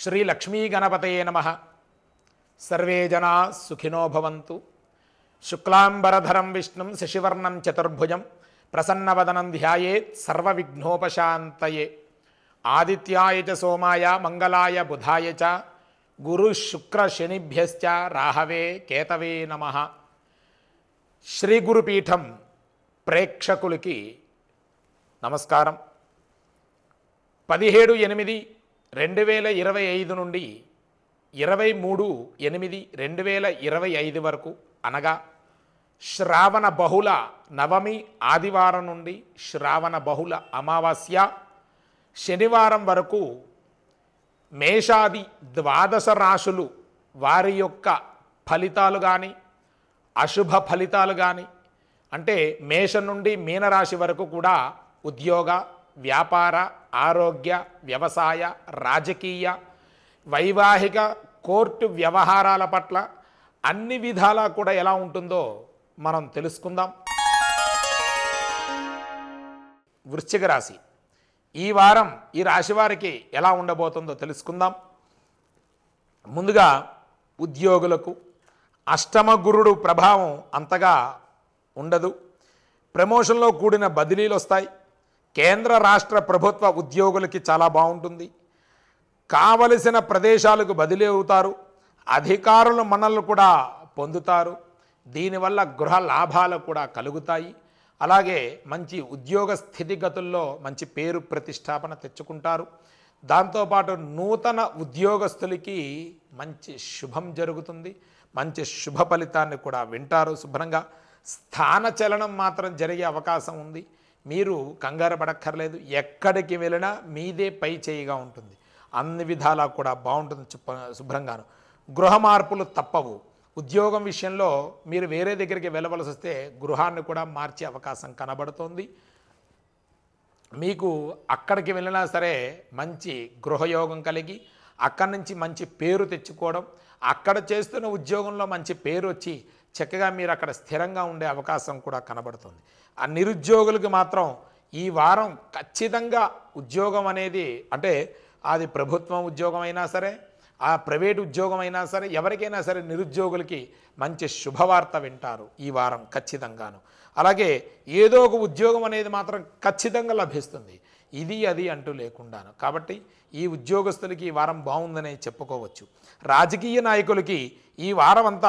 శ్రీ లక్ష్మీ గణపతయే నమః. సర్వే జనా సుఖినో భవంతు. శుక్లాంబరధరం విష్ణుం శశివర్ణం చతుర్భుజం ప్రసన్నవదనం ధ్యాయేత్ సర్వవిఘ్నోపశాంతయే. ఆదిత్యాయ చ సోమాయ మంగళాయ బుధాయ చ గురు శుక్ర శనిభ్యశ్చ రాహవే కేతవే నమః. శ్రీ గురుపీఠం ప్రేక్షకులకి నమస్కారం. 17/8/2025 నుండి 23/8/2025 వరకు అనగా శ్రావణ బహుళ నవమి ఆదివారం నుండి శ్రావణ బహుళ అమావాస్య శనివారం వరకు మేషాది 12 రాశులు వారి యొక్క ఫలితాలు కానీ అశుభ ఫలితాలు కానీ అంటే మేషం నుండి మీనరాశి వరకు కూడా ఉద్యోగ, వ్యాపార, ఆరోగ్య, వ్యవసాయ, రాజకీయ, వైవాహిక, కోర్టు వ్యవహారాల పట్ల అన్ని విధాలా కూడా ఎలా ఉంటుందో మనం తెలుసుకుందాం. వృశ్చిక రాశి ఈ వారం ఈ రాశి వారికి ఎలా ఉండబోతుందో తెలుసుకుందాం. ముందుగా ఉద్యోగులకు అష్టమ గురుడు ప్రభావం అంతగా ఉండదు. ప్రమోషన్లో కూడిన బదిలీలు వస్తాయి. కేంద్ర రాష్ట్ర ప్రభుత్వ ఉద్యోగులకి చాలా బాగుంటుంది. కావలసిన ప్రదేశాలకు బదిలీ అవుతారు. అధికారుల మన్ననలు కూడా పొందుతారు. దీనివల్ల గృహ లాభాలు కూడా కలుగుతాయి. అలాగే మంచి ఉద్యోగ స్థితిగతుల్లో మంచి పేరు ప్రతిష్టాపన తెచ్చుకుంటారు. దాంతోపాటు నూతన ఉద్యోగస్తులకి మంచి శుభం జరుగుతుంది. మంచి శుభ ఫలితాన్ని కూడా వింటారు. శుభ్రంగా స్థానచలనం మాత్రం జరిగే అవకాశం ఉంది. మీరు కంగారు పడక్కర్లేదు. ఎక్కడికి వెళ్ళినా మీదే పై చేయిగా ఉంటుంది. అన్ని విధాలా కూడా బాగుంటుంది. శుభ్రంగాను గృహ మార్పులు తప్పవు. ఉద్యోగం విషయంలో మీరు వేరే దగ్గరికి వెళ్ళవలసి వస్తే గృహాన్ని కూడా మార్చే అవకాశం కనబడుతోంది. మీకు అక్కడికి వెళ్ళినా సరే మంచి గృహయోగం కలిగి అక్కడి నుంచి మంచి పేరు తెచ్చుకోవడం, అక్కడ చేస్తున్న ఉద్యోగంలో మంచి పేరు వచ్చి చక్కగా మీరు అక్కడ స్థిరంగా ఉండే అవకాశం కూడా కనబడుతుంది. ఆ నిరుద్యోగులకు మాత్రం ఈ వారం ఖచ్చితంగా ఉద్యోగం అనేది అంటే అది ప్రభుత్వం ఉద్యోగం అయినా సరే ఆ ప్రైవేట్ ఉద్యోగం అయినా సరే ఎవరికైనా సరే నిరుద్యోగులకి మంచి శుభవార్త వింటారు ఈ వారం ఖచ్చితంగాను. అలాగే ఏదో ఒక ఉద్యోగం అనేది మాత్రం ఖచ్చితంగా లభిస్తుంది. ఇది అది అంటూ లేకుండాను. కాబట్టి ఈ ఉద్యోగస్తులకి ఈ వారం బాగుందనే చెప్పుకోవచ్చు. రాజకీయ నాయకులకి ఈ వారం అంత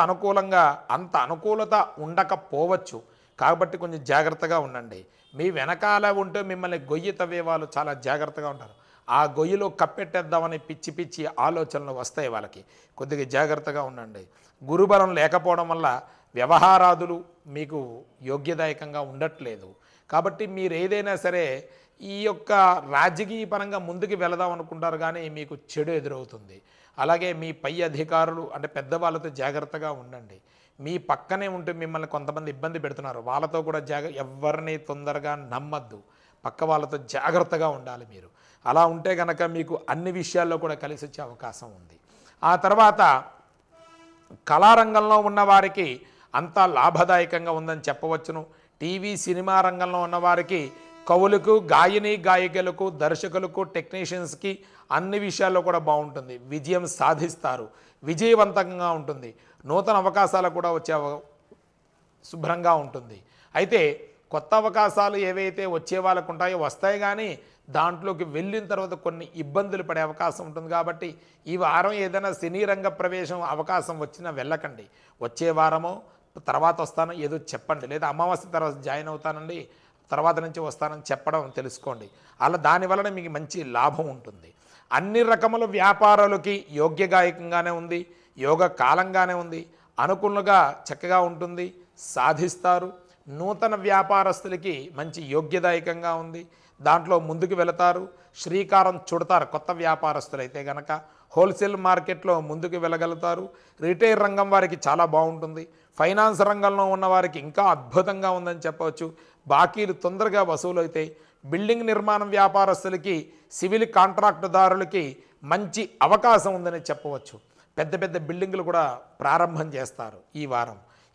అనుకూలత ఉండకపోవచ్చు. కాబట్టి కొంచెం జాగ్రత్తగా ఉండండి. మీ వెనకాల ఉంటే మిమ్మల్ని గొయ్యి తవ్వే వాళ్ళు చాలా జాగ్రత్తగా ఉంటారు. ఆ గొయ్యిలో కప్పెట్టేద్దామని పిచ్చి పిచ్చి ఆలోచనలు వస్తాయి వాళ్ళకి. కొద్దిగా జాగ్రత్తగా ఉండండి. గురుబలం లేకపోవడం వల్ల వ్యవహారాదులు మీకు యోగ్యదాయకంగా ఉండట్లేదు. కాబట్టి మీరు ఏదైనా సరే ఈ యొక్క రాజకీయ పరంగా ముందుకు వెళదాం అనుకుంటారు కానీ మీకు చెడు ఎదురవుతుంది. అలాగే మీ పై అధికారులు అంటే పెద్దవాళ్ళతో జాగ్రత్తగా ఉండండి. మీ పక్కనే ఉంటే మిమ్మల్ని కొంతమంది ఇబ్బంది పెడుతున్నారు. వాళ్ళతో కూడా ఎవరిని తొందరగా నమ్మద్దు. పక్క వాళ్ళతో జాగ్రత్తగా ఉండాలి మీరు. అలా ఉంటే కనుక మీకు అన్ని విషయాల్లో కూడా కలిసి వచ్చే అవకాశం ఉంది. ఆ తర్వాత కళారంగంలో ఉన్నవారికి అంతా లాభదాయకంగా ఉందని చెప్పవచ్చును. టీవీ సినిమా రంగంలో ఉన్నవారికి కవులకు, గాయకులకు, దర్శకులకు, టెక్నీషియన్స్కి అన్ని విషయాల్లో కూడా బాగుంటుంది. విజయం సాధిస్తారు. విజయవంతంగా ఉంటుంది. నూతన అవకాశాలు కూడా వచ్చే శుభ్రంగా ఉంటుంది. అయితే కొత్త అవకాశాలు ఏవైతే వచ్చే వాళ్ళకు ఉంటాయో వస్తాయి కానీ దాంట్లోకి వెళ్ళిన తర్వాత కొన్ని ఇబ్బందులు పడే అవకాశం ఉంటుంది. కాబట్టి ఈ వారం ఏదైనా సినీ రంగ ప్రవేశం అవకాశం వచ్చినా వెళ్ళకండి. వచ్చే వారమో తర్వాత వస్తానో ఏదో చెప్పండి. లేదా అమావాస్య తర్వాత జాయిన్ అవుతానండి తర్వాత నుంచి వస్తానని చెప్పడం తెలుసుకోండి. అలా దానివలన మీకు మంచి లాభం ఉంటుంది. అన్ని రకముల వ్యాపారాలకి యోగ్యదాయకంగానే ఉంది. యోగ కాలంగానే ఉంది. అనుకూలంగా చక్కగా ఉంటుంది. సాధిస్తారు. నూతన వ్యాపారస్తులకి మంచి యోగ్యదాయకంగా ఉంది. దాంట్లో ముందుకు వెళతారు. శ్రీకారం చుడతారు. కొత్త వ్యాపారస్తులైతే కనుక హోల్సేల్ మార్కెట్లో ముందుకు వెళ్ళగలుగుతారు. రిటైల్ రంగం వారికి చాలా బాగుంటుంది. ఫైనాన్స్ రంగంలో ఉన్నవారికి ఇంకా అద్భుతంగా ఉందని చెప్పవచ్చు. బాకీలు తొందరగా వసూలవుతాయి. బిల్డింగ్ నిర్మాణం వ్యాపారస్తులకి, సివిల్ కాంట్రాక్టుదారులకి మంచి అవకాశం ఉందని చెప్పవచ్చు. పెద్ద పెద్ద బిల్డింగులు కూడా ప్రారంభం చేస్తారు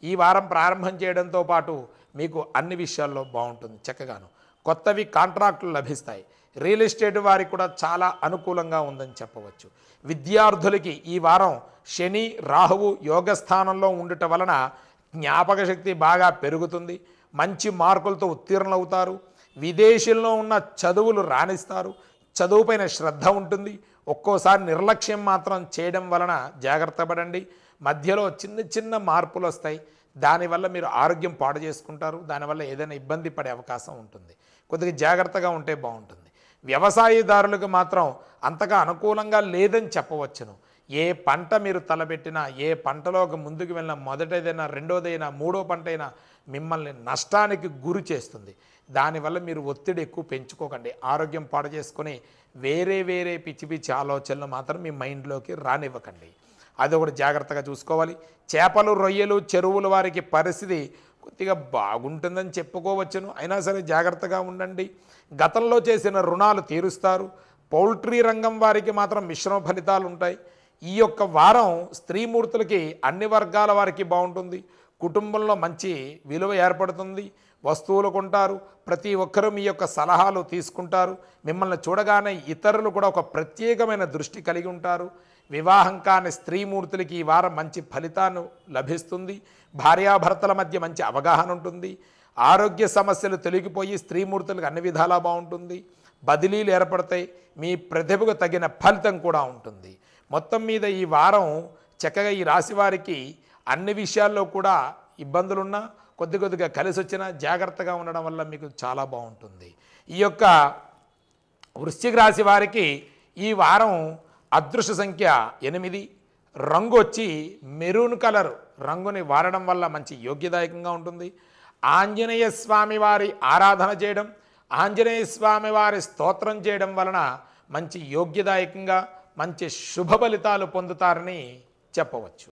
ఈ వారం ప్రారంభం చేయడంతో పాటు మీకు అన్ని విషయాల్లో బాగుంటుంది. చక్కగాను కొత్తవి కాంట్రాక్టులు లభిస్తాయి. రియల్ ఎస్టేట్ వారికి కూడా చాలా అనుకూలంగా ఉందని చెప్పవచ్చు. విద్యార్థులకి ఈ వారం శని రాహువు యోగస్థానంలో ఉండటం వలన జ్ఞాపక శక్తి బాగా పెరుగుతుంది. మంచి మార్కులతో ఉత్తీర్ణులవుతారు. విదేశీల్లో ఉన్న చదువులు రాణిస్తారు. చదువుపైన శ్రద్ధ ఉంటుంది. ఒక్కోసారి నిర్లక్ష్యం మాత్రం చేయడం వలన జాగ్రత్త పడండి. మధ్యలో చిన్న చిన్న మార్పులు వస్తాయి. దానివల్ల మీరు ఆరోగ్యం పాడు చేసుకుంటారు. దానివల్ల ఏదైనా ఇబ్బంది పడే అవకాశం ఉంటుంది. కొద్దిగా జాగ్రత్తగా ఉంటే బాగుంటుంది. వ్యవసాయదారులకు మాత్రం అంతగా అనుకూలంగా లేదని చెప్పవచ్చును. ఏ పంట మీరు తలపెట్టినా, ఏ పంటలో ముందుకు వెళ్ళినా, మొదటిదైనా రెండోదైనా మూడో పంట అయినా మిమ్మల్ని నష్టానికి గురి చేస్తుంది. దానివల్ల మీరు ఒత్తిడి ఎక్కువ పెంచుకోకండి. ఆరోగ్యం పాడు చేసుకొని వేరే పిచ్చి పిచ్చి ఆలోచనలు మాత్రం మీ మైండ్లోకి రానివ్వకండి. అదొకటి జాగ్రత్తగా చూసుకోవాలి. చేపలు రొయ్యలు చెరువుల వారికి పరిస్థితి కొద్దిగా బాగుంటుందని చెప్పుకోవచ్చును. అయినా సరే జాగ్రత్తగా ఉండండి. గతంలో చేసిన రుణాలు తీరుస్తారు. పౌల్ట్రీ రంగం వారికి మాత్రం మిశ్రమ ఫలితాలు ఉంటాయి. ఈ యొక్క వారం స్త్రీమూర్తులకి అన్ని వర్గాల వారికి బాగుంటుంది. కుటుంబంలో మంచి విలువ ఏర్పడుతుంది. వస్తువులు కొంటారు. ప్రతి ఒక్కరూ మీ యొక్క సలహాలు తీసుకుంటారు. మిమ్మల్ని చూడగానే ఇతరులు కూడా ఒక ప్రత్యేకమైన దృష్టి కలిగి ఉంటారు. వివాహం కాని స్త్రీమూర్తులకి ఈ వారం మంచి ఫలితాన్ని లభిస్తుంది. భార్యాభర్తల మధ్య మంచి అవగాహన ఉంటుంది. ఆరోగ్య సమస్యలు తొలగిపోయి స్త్రీమూర్తులకు అన్ని విధాలా బాగుంటుంది. బదిలీలు ఏర్పడతాయి. మీ ప్రతిభకు తగిన ఫలితం కూడా ఉంటుంది. మొత్తం మీద ఈ వారం చక్కగా ఈ రాశి వారికి అన్ని విషయాల్లో కూడా ఇబ్బందులున్నా కొద్దిగా కలిసి వచ్చినా జాగ్రత్తగా ఉండడం వల్ల మీకు చాలా బాగుంటుంది. ఈ యొక్క వృశ్చిక రాశి వారికి ఈ వారం అదృష్ట సంఖ్య 8, రంగు వచ్చి మెరూన్ కలర్ రంగుని వాడడం వల్ల మంచి యోగ్యదాయకంగా ఉంటుంది. ఆంజనేయ స్వామి వారి ఆరాధన చేయడం, ఆంజనేయ స్వామి వారి స్తోత్రం చేయడం వలన మంచి యోగ్యదాయకంగా మంచి శుభ ఫలితాలు పొందుతారని చెప్పవచ్చు.